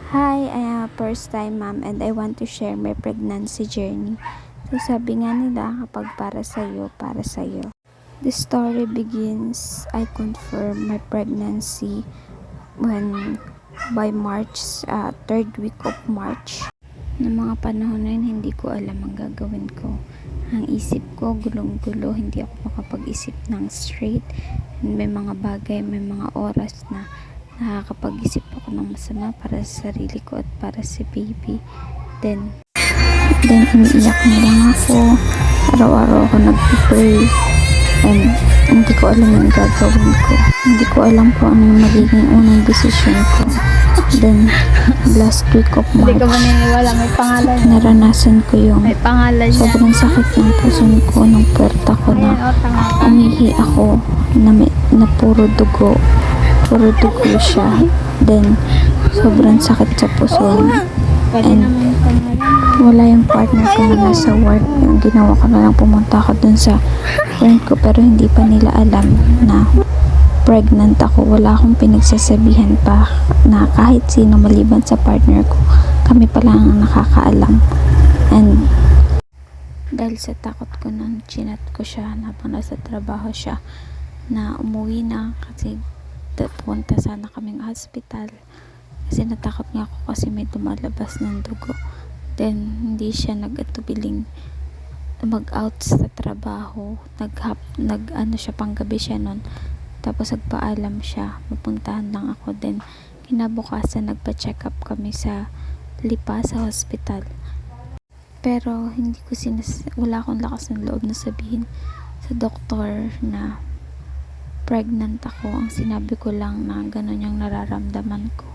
Hi, I am a first time mom and I want to share my pregnancy journey. So sabi nga nila, kapag para sa'yo. The story begins, I confirmed my pregnancy when by March, third week of March. Noong mga panahon na yun, hindi ko alam ang gagawin ko. Ang isip ko, gulong-gulo, hindi ako makapag-isip ng straight. May mga bagay, may mga oras na nakakapag-isip ako ng masama para sa sarili ko at para sa baby. Then umiiyak na lang ako. Araw-araw ako nag-pray. And hindi ko alam ang gagawin ko. Hindi ko alam kung ano yung magiging unang decision ko. Then, last week of March, Hindi ka ba naniniwala may pangalan? naranasan ko yung May pangalan niya. sobrang sakit ng puso ko, ng puwerta ko na umihi ako na puro dugo siya. Then sobrang sakit sa puso, Pwede and naman yung pangalan. wala yung partner ko na nasa work. Yung ginawa ko na lang, pumunta ako dun sa friend ko, pero hindi pa nila alam na pregnant ako. Wala akong pinagsasabihan pa na kahit sino maliban sa partner ko. Kami pa lang ang nakakaalam. And dahil sa takot ko nun, chinat ko siya habang nasa trabaho siya na umuwi na kasi punta sana kaming hospital kasi natakot nga ako kasi may lumalabas ng dugo. Then hindi siya nag-atubiling mag-out sa trabaho, siya, panggabi siya nun, tapos nagpaalam siya, mapuntahan lang ako. Then kinabukasan nagpa-check up kami sa Lipa, sa hospital, pero hindi ko wala akong lakas ng loob na sabihin sa doktor na pregnant ako. Ang sinabi ko lang na gano'n yung nararamdaman ko,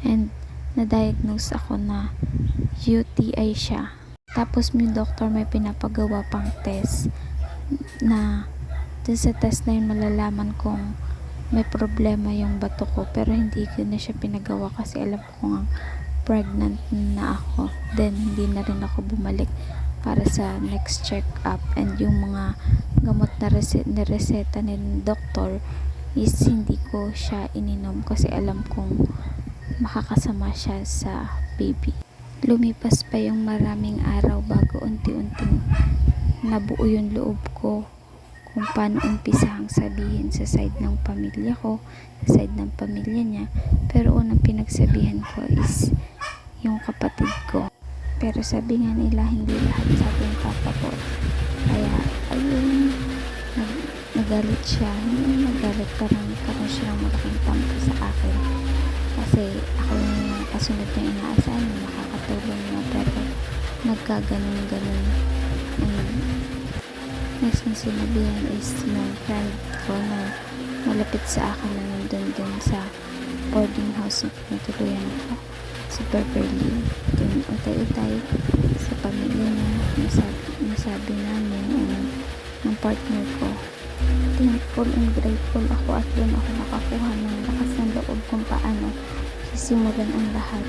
and na-diagnose ako na UTI siya. Tapos may doktor may pinapagawa pang test na dun sa test na yun malalaman kung may problema yung bato ko, pero hindi ko na siya pinagawa kasi alam ko nga pregnant na ako. Then hindi na rin ako bumalik para sa next check-up, and yung mga gamot na reseta ni doktor is hindi ko siya ininom kasi alam kong makakasama siya sa baby. Lumipas pa yung maraming araw bago unti-unting nabuo yung loob ko kung paano umpisahang sabihin sa side ng pamilya ko, sa side ng pamilya niya. Pero unang pinagsabihan ko is yung kapatid ko. Pero sabi nga nila, hindi lahat sa ating papapot. Kaya, ayun, nagalit siya. Hindi nagalit, parang siya ng malaking tampo sa akin. Kasi ako yung kasunod niya inaasahan na makakatulong niya, pero nagkaganon-ganon. And next na sinabihan is yung friend ko na malapit sa akin na nandun sa boarding house na pinatuluyan ako, si Beverly. Dun utay-utay sa pamilya niya, nasabi namin ng partner ko. Thankful and grateful ako at doon ako nakakuha ng lakas ng loob kung paano sisimulan ang lahat,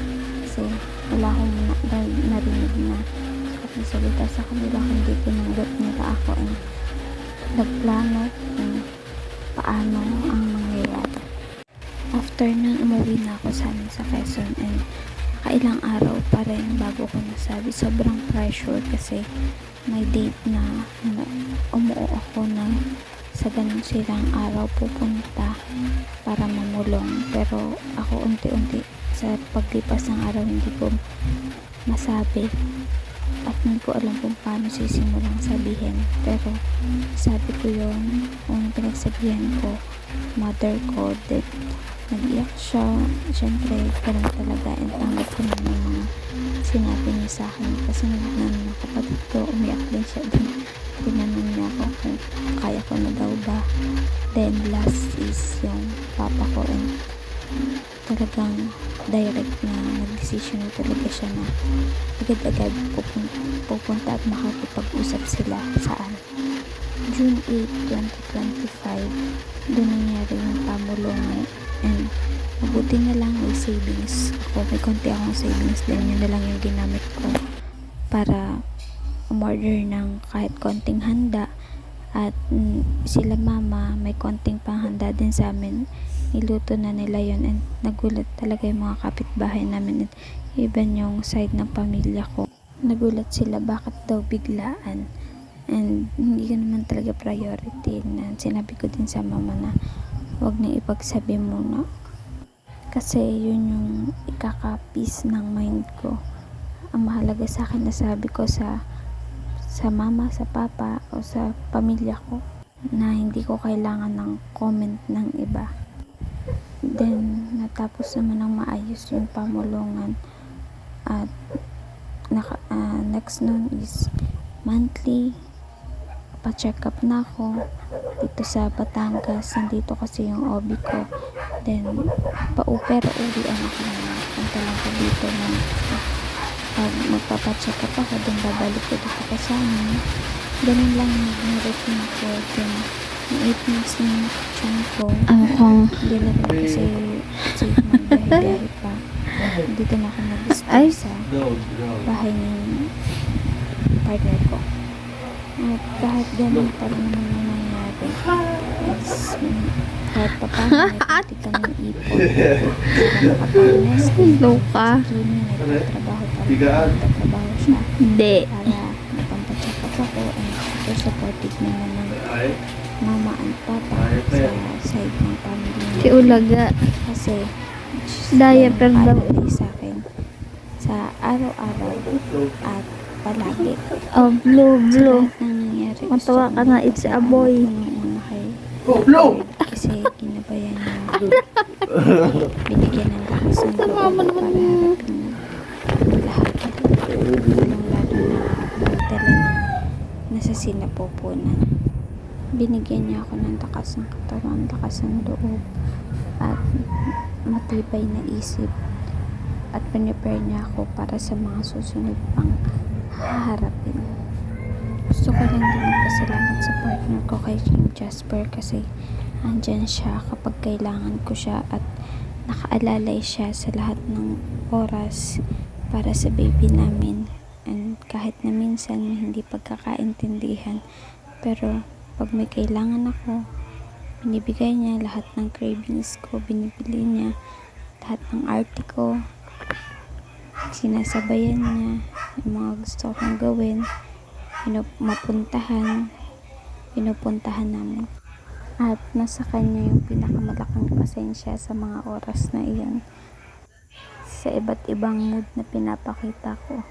kasi wala akong narinig na salita sa kanila, kundi tinanggap nila ako and nagplano kung paano ang mangyayari. After nun, umuwi na ako sa Quezon, and nakailang araw pa rin bago ko nasabi. Sobrang pressure kasi may date na umuo ako na sa ganun silang araw pupunta para mamulong, pero ako unti-unti sa paglipas ng araw hindi ko masabi at hindi ko alam kung paano sisimulang sabihin. Pero sabi ko yun, unang pinagsabihan ko mother ko. Then nag-iyak siya, syempre ganun talaga, and tanggap ko naman yung mga sinabi niya sa akin. Kasi ng kapatid ko, umiyak din siya din. Tinanong niya ako kung kaya ko na daw ba. Then last is yung papa ko, and talagang direct na nag-decision na talaga siya na agad-agad pupunta at makakipag-usap sila saan. June 8, 2025, doon nangyari yung pamulungan, and mabuti na lang may savings ako. May konti akong savings din, yun na lang yung ginamit ko para umorder ng kahit konting handa. At sila mama may konting panghanda din sa amin, niluto na nila yon, and nagulat talaga yung mga kapitbahay namin, at even yung side ng pamilya ko. Nagulat sila bakit daw biglaan, and hindi ko naman talaga priority, na sinabi ko din sa mama na wag na ipagsabi muna kasi yun yung ikaka-peace ng mind ko. Ang mahalaga sa akin, nasabi ko sa mama, sa papa, o sa pamilya ko na hindi ko kailangan ng comment ng iba. Then natapos naman ng maayos yung pamulungan, at next nun is monthly pa-check up na ako dito sa Batangas. Nandito kasi yung OB ko, then pero uwian ako na, punta lang ko dito na pag magpapacheck up ako, then babalik ko dito kasama. Ganun lang yung routine ko. Then yung 8 months na yung tiyan ko, hindi na rin kasi magbiyahe pa. Dito na ako nag-stay sa bahay ng partner ko. At kahit ganun pa rin naman yung nangyari, is kahit pa paano may puti kaming ipon. Nakapag-nest din. Loka. Si Kimi nagtatrabaho pa rin. Nagtatrabaho siya Hindi. para napampacheck up ako, and super supportive naman ng mama and papa sa side ng family niya. Si Ulaga. Kasi Diaper daw. nakaalala sa akin sa araw-araw at palagi. Oh, blue. Sa lahat ng nangyayari, Matawa gusto ka ko na, it's a boy. una kay Lord, kasi ginabayan niya, binigyan ng lakas ng loob para harapin ang lahat, lalong-lalo na dala ng nasa sinapupunan. Binigyan niya ako ng lakas ng katawan, lakas ng loob, at matibay na isip, at prepare niya ako para sa mga susunod pang haharapin. Gusto ko lang din magpasalamat sa partner ko, kay Team Jasper, kasi andyan siya kapag kailangan ko siya, at nakaalalay siya sa lahat ng oras para sa baby namin. And kahit na minsan may hindi pagkakaintindihan, pero pag may kailangan ako, binibigay niya lahat ng cravings ko, binibili niya lahat ng arte ko, sinasabayan niya yung mga gusto kong gawin, pinupuntahan namin. At nasa kanya yung pinakamalaking pasensya sa mga oras na iyon. Sa iba't ibang mood na pinapakita ko,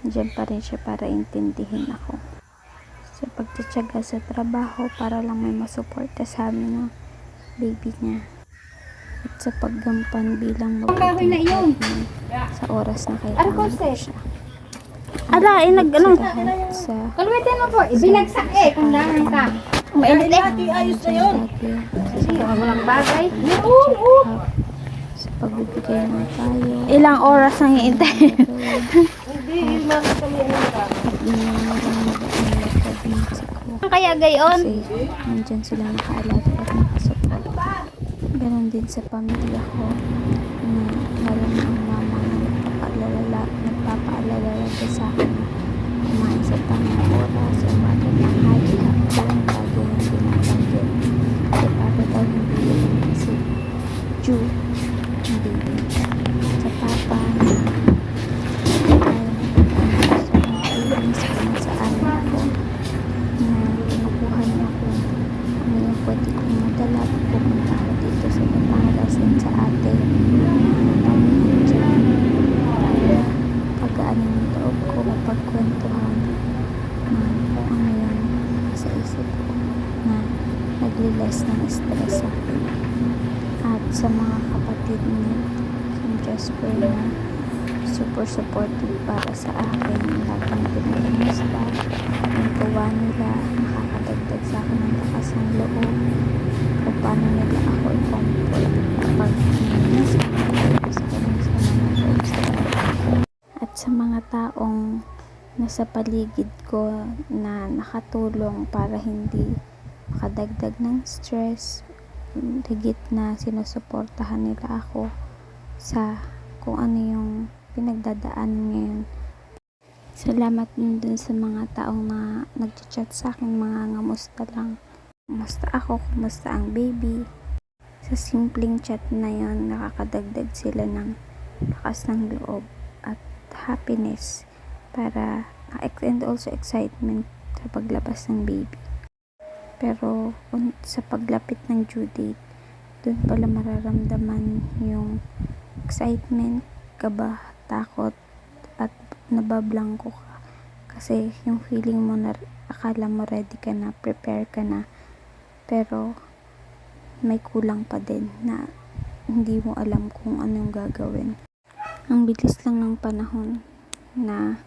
nandiyan pa rin siya para intindihin ako. Sa pagtitiyaga sa trabaho para lang may masuporta sa amin ng baby niya. At sa paggampan bilang mabuting partner sa oras na kailangan ko siya. Ala, nag-ano? Sa Kalwitin mo po, ibinagsak kung naman ka. Mainit eh. Ayos na yun. Walang bagay. sa pagbibigay ng payo. Ilang oras nang iintay. Hindi, man kami ano ka. At yun lang nag-pregnancy ko. Kaya gayon. Kasi nandyan sila nakaalaga at nakasupport. Ganon din sa pamilya ko, na lalo na ang mama na nagpapaalala lagi sa akin na kumain sa tamang oras, umaga ng hali, hapon, lagi yung binabanggit. Kasi para daw hindi yun kasi due, hindi yun. Sa papa, sa amin ko, na kinukuha niya ko ano yung pwede kong madala pag pumunta ako dito sa Batangas, and sa ate namin dyan, para pagaanin yung loob ko, mapagkwentuhan na kung ano yung sa isip ko na nagliles ng stress sa akin. At sa mga kapatid ni Team Jasper na super supportive para sa akin, laging pinag-imusta ang tuwa nila, nakakadagdag sa akin ng lakas ng loob kung paano nila ako i-comfort kapag namiss ako sa kanyang sama ng loob sa bahay. At sa mga taong nasa paligid ko na nakatulong para hindi makadagdag ng stress, higit na sinusuportahan nila ako sa kung ano yung pinagdadaan ngayon. Salamat din dun sa mga taong na nagchat sa akin, mga ngamusta lang. Kumusta ako, kumusta ang baby. sa simpleng chat na yon, nakakadagdag sila ng lakas ng loob at happiness para and also excitement sa paglabas ng baby. Pero sa paglapit ng due date, dun pala mararamdaman yung excitement, kaba, takot, at nabablangko ka. Kasi yung feeling mo na akala mo ready ka na, prepare ka na, pero may kulang pa din na hindi mo alam kung anong gagawin. Ang bilis lang ng panahon na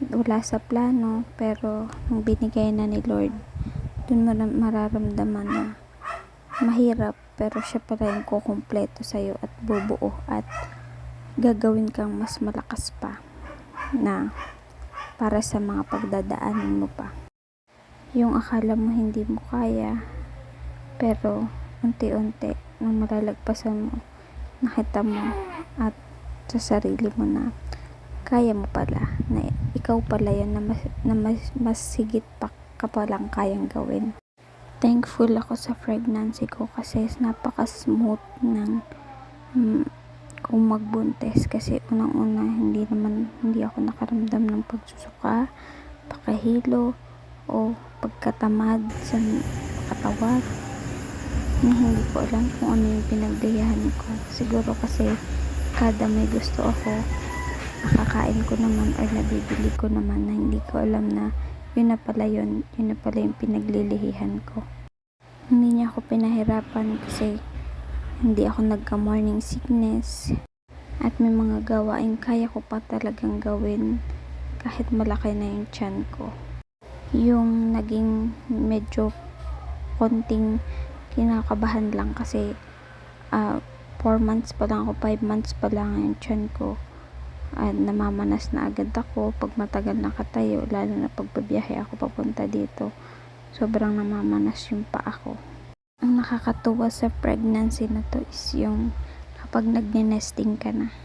wala sa plano, pero nung binigay na ni Lord, dun mo mararamdaman na mahirap, pero siya pala yung kukumpleto sa'yo at bubuo at gagawin kang mas malakas pa na para sa mga pagdadaanan mo pa. Yung akala mo hindi mo kaya, pero unti-unti nung malalagpasan mo, nakita mo at sa sarili mo na kaya mo pala, na ikaw pala yun na mas sigit pa ka palang kayang gawin. Thankful ako sa pregnancy ko kasi napaka-smooth ng kung magbuntis, kasi unang-una hindi ako nakaramdam ng pagsusuka, pakahilo o pagkatamad sa katawan na hindi ko alam kung ano yung pinagdayahan ko. Siguro kasi kada may gusto ako, nakakain ko naman or nabibili ko naman na hindi ko alam na yun na pala yung pinaglilihihan ko. Hindi niya ako pinahirapan kasi hindi ako nagka-morning sickness at may mga gawain kaya ko pa talagang gawin kahit malaki na yung tiyan ko. Yung naging medyo konting kinakabahan lang kasi 4 months pa lang ako, 5 months pa lang yung tiyan ko. At namamanas na agad ako pag matagal nakatayo, lalo na pag babiyahe ako papunta dito, sobrang namamanas yung paa ko. Ang nakakatuwa sa pregnancy na to is yung kapag nagne-nesting ka na,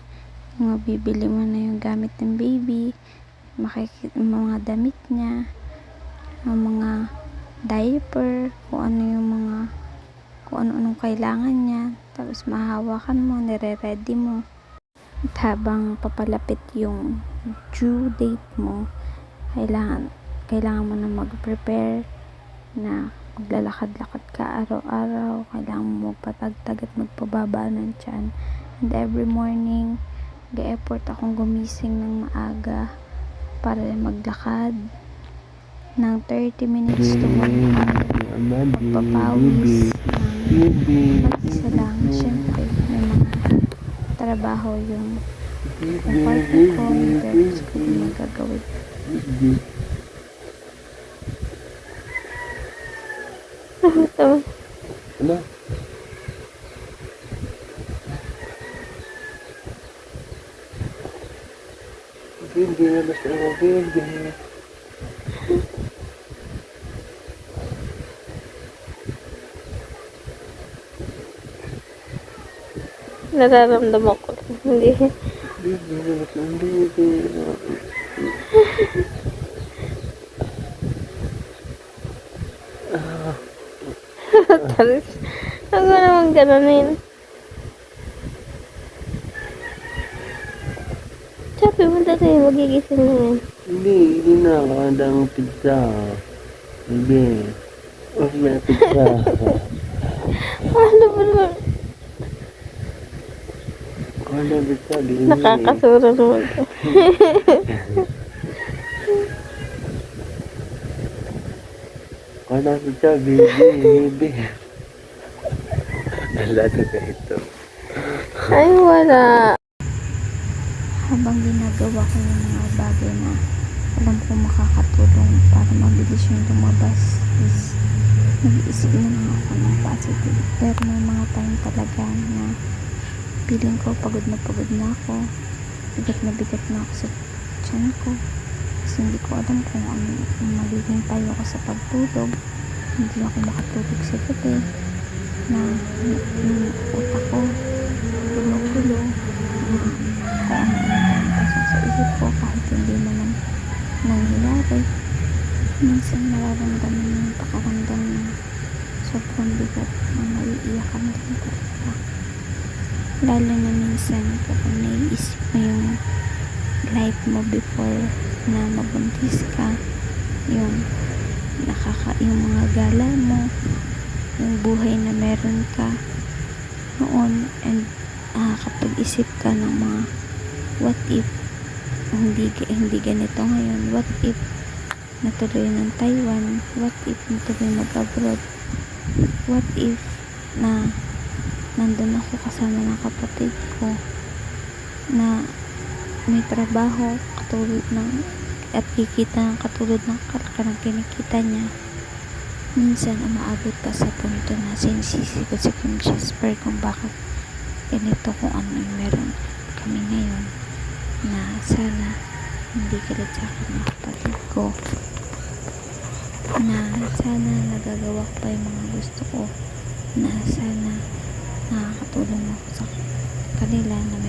yung mabibili mo na yung gamit ng baby, mga damit niya, yung mga diaper, kung ano-anong kailangan niya, tapos mahawakan mo, nire-ready mo. At habang papalapit yung due date mo, kailangan mo na mag-prepare na maglalakad-lakad ka araw-araw, kailangan mo magpatagtag at magpababa ng tiyan. And every morning, ga-effort akong gumising ng maaga para maglakad ng 30 minutes to 1 hour, magpapawis ng mag-isa lang. Siyempre, may mga trabaho yung partner ko, yung parents ko yung magagawin. Ano? Hindi na basta ako, hindi. Nararamdaman ko. Hindi. Hindi na basta hindi. Taris. Ako naman gananin. Sabi mo dati, magigising na yan. Hindi na. Kada ang pizza. Hindi. Huwag na pizza. Ano ba naman? Kada pizza, di. Nakakasura naman to. Kada pizza, baby. Nalado ka ito. Ay, wala. Habang ginagawa ko yung mga bagay na alam ko makakatulong para mabilis yung lumabas, is nag-iisip na lang ako ng positive. Pero may mga time talaga na feeling ko pagod na ako, bigat na ako sa tiyan ko, kasi hindi ko alam kung ano yung magiging tayo ko sa pagtulog. Hindi ako makatulog sa gabi na yung utak ko gulo-gulo, kung ano pasok sa isip ko kahit hindi naman nangyayari. Minsan nararamdaman yung pakaramdam na sobrang bigat na naiiyakan din talaga. Lalo na minsan kapag naiisip mo yung life mo before na mabuntis ka, yung yung mga gala mo, yung buhay na meron ka noon, and kapag isip ka ng mga what if hindi ganito ngayon, what if natuloy ng Taiwan, what if natuloy mag-abroad, what if na nandun ako kasama ng kapatid ko na may trabaho katulad ng at kikita ng katulad ng ng kinikita niya. Minsan umaabot pa sa punto na sinisisi ko si Kim Jasper kung bakit ganito, kung ano yung meron kami ngayon, na sana hindi galit sa akin ng kapatid ko, na sana nagagawa ko pa yung mga gusto ko, na sana nakakatulong ako sa kanila, na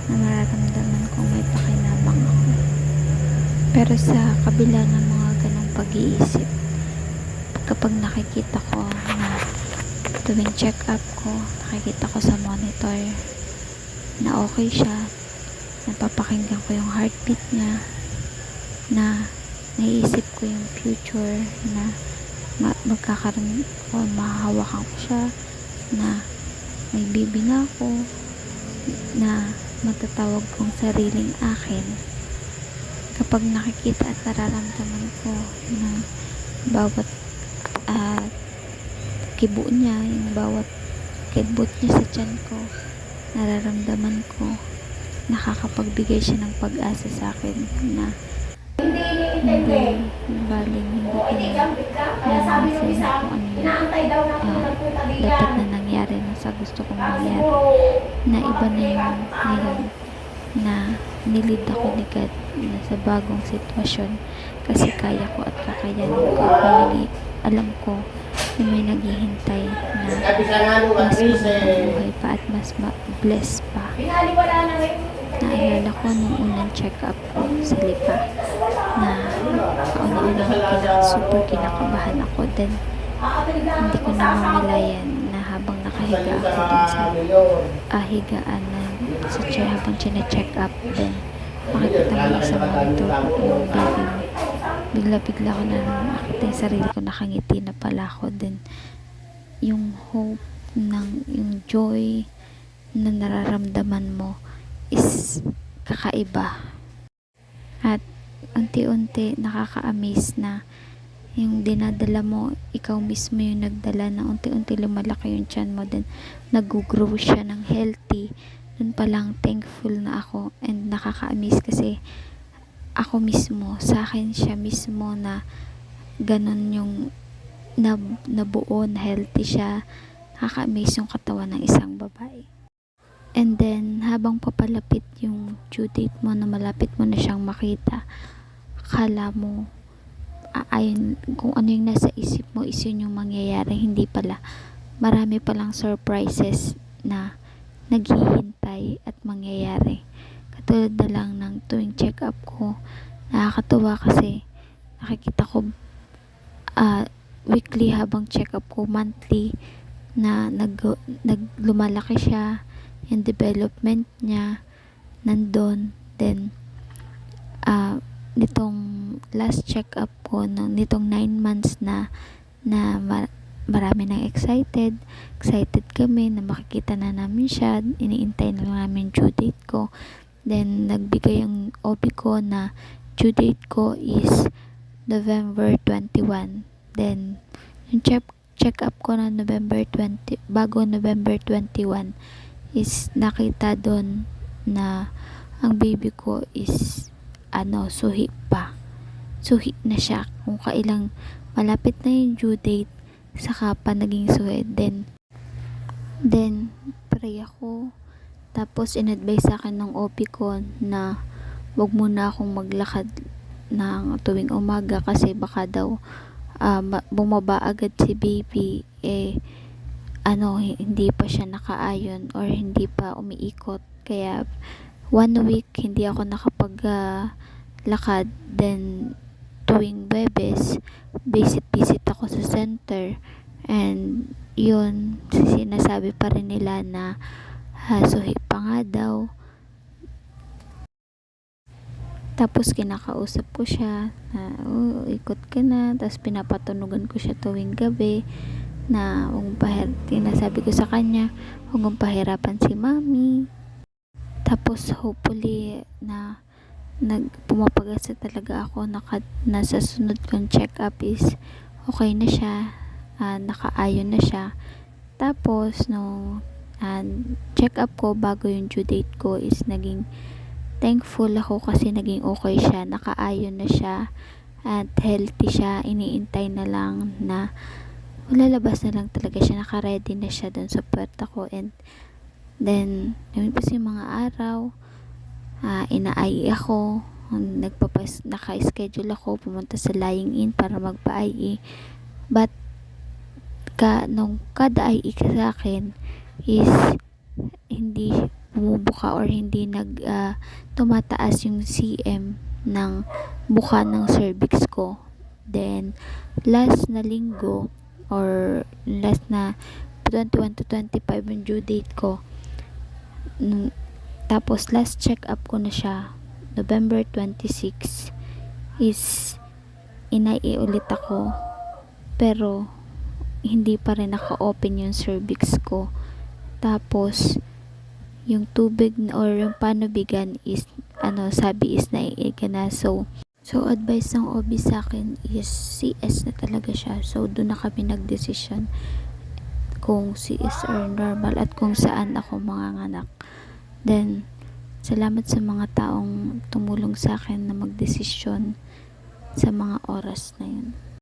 mararamdaman kong may pakinabang ako. Pero sa kabila ng mga ganong pag-iisip, kapag nakikita ko na tuwing check up ko, nakikita ko sa monitor na okay siya, napapakinggan ko yung heartbeat niya, na naiisip ko yung future, na magkakaroon ko, mahahawakan ko siya, na may baby na ako, na matatawag kong sariling akin. Kapag nakikita at nararamdaman ko na bawat kibo niya, yung bawat kidbot niya sa tiyan ko, nararamdaman ko, nakakapagbigay siya ng pag-asa sa akin na hindi baling hindi kinalamansin kung ano yung dapat na nangyari na sa gusto kong mangyari, na iba na yung ngayon, na nilid ako ni God na sa bagong sitwasyon, kasi kaya ko at kakayanin ko, at alam ko na may naghihintay na mas magandang buhay pa at mas bless pa. Naalala ko nung unang check-up ko sa Lipa, na kauna-unang super kinakabahan ako, then hindi ko na mamalayan na habang nakahiga ako dun sa higaan na sa chair habang chine-check up, then makikita mo sa monitor yung baby mo, bigla-bigla ko na nakita yung sarili ko, nakangiti na pala ako, then yung hope yung joy na nararamdaman mo is kakaiba. At unti-unti nakaka-amaze na yung dinadala mo, ikaw mismo yung nagdala, na unti-unti lumalaki yung tiyan mo, then nag-grow siya ng healthy. Dun pa lang thankful na ako, and nakaka-amaze kasi ako mismo, sa akin siya mismo na ganun yung nabuo, na healthy siya. Nakaka-amaze yung katawan ng isang babae. And then, habang papalapit yung due date mo, na malapit mo na siyang makita, akala mo, ayon kung ano yung nasa isip mo is yun yung mangyayari. Hindi pala. Marami palang surprises na naghihintay at mangyayari. Katulad na lang ng tuwing check-up ko, nakakatuwa kasi nakikita ko weekly habang check-up ko, monthly, na lumalaki siya, yung development niya nandun. Then nitong last check-up ko, nitong 9 months na marami nang excited kami na makikita na namin siya, iniintay na lang namin due date ko. Then nagbigay yung OB ko na due date ko is November 21. Then yung check-up ko na November 20, bago November 21, is nakita doon na ang baby ko is suhi pa. Suhi na siya. Kung kailang malapit na yung due date, saka pa naging suhi. Then pray ako. Tapos in-advise sa akin ng OP ko na wag muna akong maglakad ng tuwing umaga, kasi baka daw bumaba agad si baby, hindi pa siya nakaayon or hindi pa umiikot. Kaya 1 week hindi ako nakapag-lakad. Then tuwing Webes, visit ako sa center, And yun, sinasabi pa rin nila na suhi pa nga daw. Tapos kinakausap ko siya na ikot ka na, tapos pinapatunugan ko siya tuwing gabi na tinasabi ko sa kanya huwag mong pahirapan si mami. Tapos hopefully na pumapagasa talaga ako na sa sunod kong check up is okay na siya, nakaayon na siya. Tapos nung check up ko bago yung due date ko is naging thankful ako kasi naging okay siya, nakaayon na siya at healthy siya. Iniintay na lang na lalabas na lang talaga siya, naka-ready na siya dun sa puwerta ko. And then yun kasi mga araw ina-IE ako, naka-schedule ako pumunta sa lying in para magpa-IE, but nung kada IE sa akin is hindi bumubuka or hindi tumataas yung CM ng buka ng cervix ko. Then last na linggo or last na 21 to 25 yung due date ko, tapos last check up ko na siya November 26 is ina-IE ulit ako, pero hindi pa rin naka-open yung cervix ko. Tapos yung tubig or yung panubigan is sabi is naiiga na. So advice ng OB sa akin is CS na talaga siya. So doon na kami nagdesisyon kung CS or normal at kung saan ako manganganak. Then salamat sa mga taong tumulong sa akin na magdesisyon sa mga oras na yun.